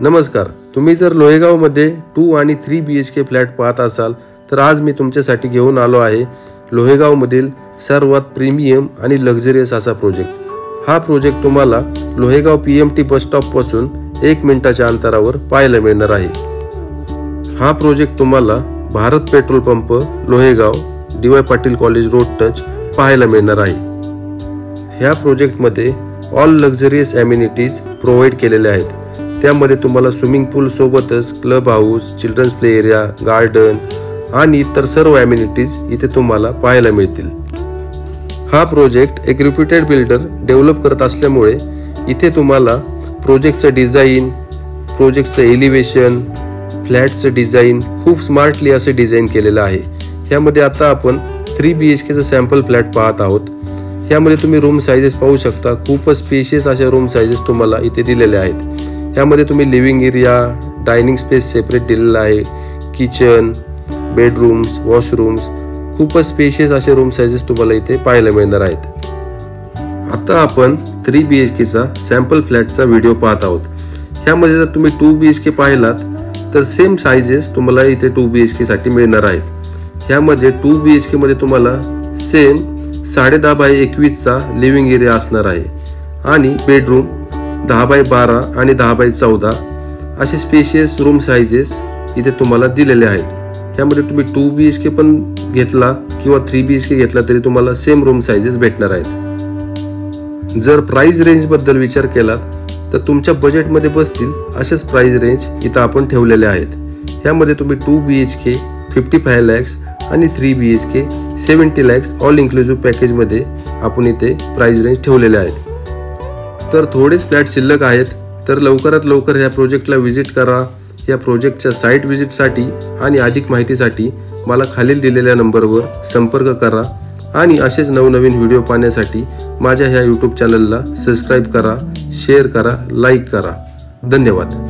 नमस्कार, तुम्ही जर लोहेगावमध्ये 2 आणि 3 BHK फ्लॅट पाहत असाल तर आज मी तुमच्यासाठी घेऊन आलो आहे लोहेगावमधील सर्वात प्रीमियम आणि लक्झरियस असा प्रोजेक्ट। हा प्रोजेक्ट तुम्हाला लोहेगाव PMT बस स्टॉप पासून 1 मिनिटाच्या अंतरावर पाहायला मिळणार आहे। हा प्रोजेक्ट तुम्हाला Bharat petrol pump Lohegaon DY Patil college road touch पाहायला मिळणार आहे। ह्या प्रोजेक्टमध्ये ऑल लक्झरियस ॲम्युनिटीज प्रोव्हाइड केलेल्या आहेत। त्यामध्ये तुम्हाला स्विमिंग पूल सोबतच club house, children's play area, garden आणि इतर सर्व ॲम्युनिटीज इथे तुम्हाला पाहायला मिळतील। हा प्रोजेक्ट एक रिप्युटेड बिल्डर डेव्हलप करत असल्यामुळे इथे तुम्हाला प्रोजेक्टचं डिझाईन, प्रोजेक्टचं एलिव्हेशन, फ्लॅटचं डिझाईन खूप स्मार्टली असे डिझाईन केलेलं आहे। ह्यामध्ये आता आपण 3 BHKचं सॅम्पल फ्लॅट पाहत आहोत। ह्यामध्ये तुम्ही रूम साइजेस पाहू शकता। खूपच स्पेशियस अशा रूम साइजेस तुम्हाला इथे दिलेल्या आहेत। यामध्ये तुम्ही living area, dining space separate दिलेला आहे, किचन, बेडरूम्स, वॉशरूम्स, खूपच स्पेशियस असे रूम साइजेस तुम्हाला इथे पाहायला मिळणार आहेत। आता आपण 3 BHKचा सॅम्पल फ्लॅटचा व्हिडिओ पाहत आहोत। ह्यामध्ये जर तुम्ही 2 BHK पाहिलात तर सेम साइजेस तुम्हाला इथे 2 BHK साठी मिळणार आहेत। ह्यामध्ये 2 BHK मध्ये तुम्हाला सेम 10.5 बाय 21 चा लिव्हिंग एरिया असणार आहे आणि बेडरूम 10 बाय 12 आणि 10 बाय 14 असे स्पेशियस रूम साइजेस इथे तुम्हाला दिलेले आहेत। त्यामध्ये तुम्ही 2 BHK पण घेतला किंवा 3 BHK घेतला तरी तुम्हाला सेम रूम साइजेस भेटणार आहेत। जर प्राइस रेंज बद्दल विचार केला तर तुमच्या बजेटमध्ये बसतील अशाच प्राइस रेंज इथं आपण ठेवलेले आहेत। ह्यामध्ये तुम्ही 2 BHK 55 lakhs आणि 3 BHK 70 lakhs ऑल इन्क्लुसिव्ह पॅकेजमध्ये आपण इथे प्राइस रेंज ठेवलेले आहेत। तर थोडेच फ्लॅट शिल्लक आहेत, तर लवकरात लवकर ह्या प्रोजेक्टला व्हिजिट करा। या प्रोजेक्टच्या साईट व्हिजिटसाठी आणि अधिक माहितीसाठी मला खालील दिलेल्या नंबरवर संपर्क करा आणि असेच नवनवीन व्हिडिओ पाहण्यासाठी माझ्या ह्या YouTube चॅनलला सबस्क्राईब करा, शेअर करा, लाईक करा। धन्यवाद।